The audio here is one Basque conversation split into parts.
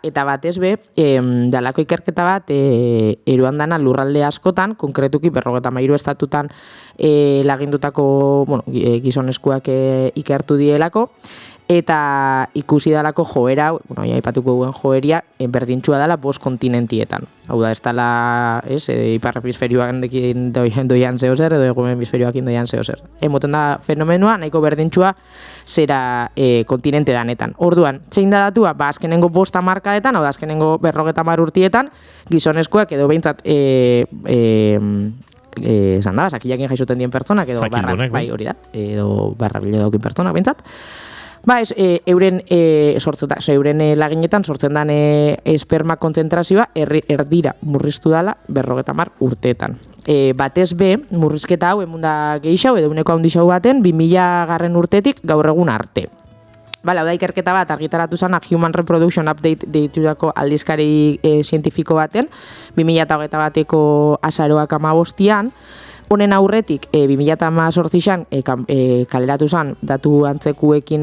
Eta batez be, dalako ikerketa bat, eruan dana lurralde askotan, konkretuki 53 estatutan lagindutako gizonezkoak ikertu dielako, eta ikusi dalako joera, aipatuko duen joeria, berdintxua dela 5 kontinentietan. Hau da, ez dela, ipar hemisferioan doian zehozer, edo egun hemisferioakin doian zehozer. Emoten da fenomenoa, nahiko berdintxua zera kontinente danetan. Orduan, zein da datua? Azkenengo 5 hamarkadetan, hau da, azkenengo 50 urtietan, gizonezkoak edo behintzat esan da, sakillakin jaizuten dien pertsonak, edo bai hori da, edo barra bile daukin pertsonak behintzat. Euren laginetan sortzen den esperma kontzentrazioa erdira murriztu dela 50 urteetan. Batez be, murrizketa hau emunda gehixau edo uneko handixau baten 2000 urtetik gaur egun arte. Hau da ikerketa bat argitaratu zen Human Reproduction Update deitutako aldizkari zientifiko baten 2021 bateko azaroak 15an. Honen aurretik, 2018an kaleratu zen datu antzekuekin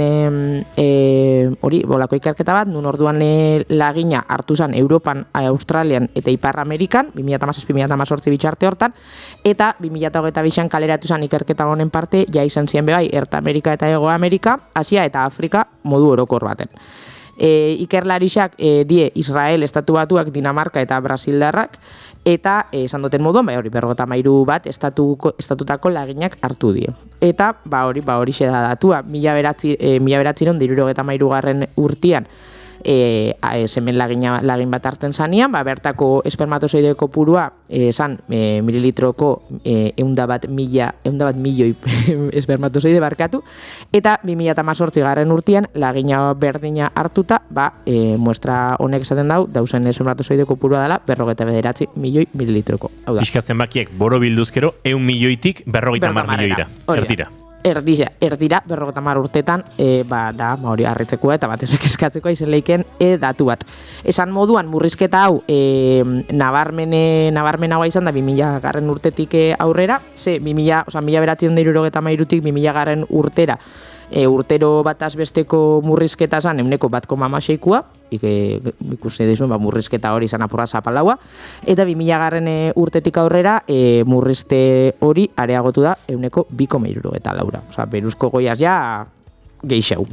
bolako ikerketa bat, nun orduan lagina hartu zen Europan, Australian eta Ipar Amerikan, 2016-2018 bitxarte hortan, eta 2022an kaleratu zen ikerketa honen parte, ja izan ziren bebai, Erta Amerika eta Ego Amerika, Asia eta Afrika modu orokor baten. Ikerlarixak die Israel, Estatu Batuak, Dinamarka eta Brasildarrak, eta esan duten moduan, hori 53 bat estatutako laginak hartu die. Eta hori xe da datua, 1973 urtean semen lagin bat hartzen zanean, bertako espermatozoide kopurua esan mililitroko 101 milioi espermatozoide barkatu, eta 2018 urtean lagina berdina hartuta, muestra honek esaten dauzen espermatozoide kopurua dela 59 milioi mililitroko. Piskatzen bakiek boro bilduzkero 100 milioitik 50 milioira. Erdira 50 urtetan, hori harritzekoa eta batez eskatzeko izen leiken datu bat. Esan moduan, murrizketa hau nabarmen hau izan da 2000 urtetik aurrera, 1973tik 2000 urtera, urtero bat azbesteko murrizketa zan, 1,6koa, ikusi dizuen murrizketa hori izan apurra zapalaua, eta 2000 urtetik aurrera murrizte hori areagotu da 2,64. Beruzko goiaz ja geixeu.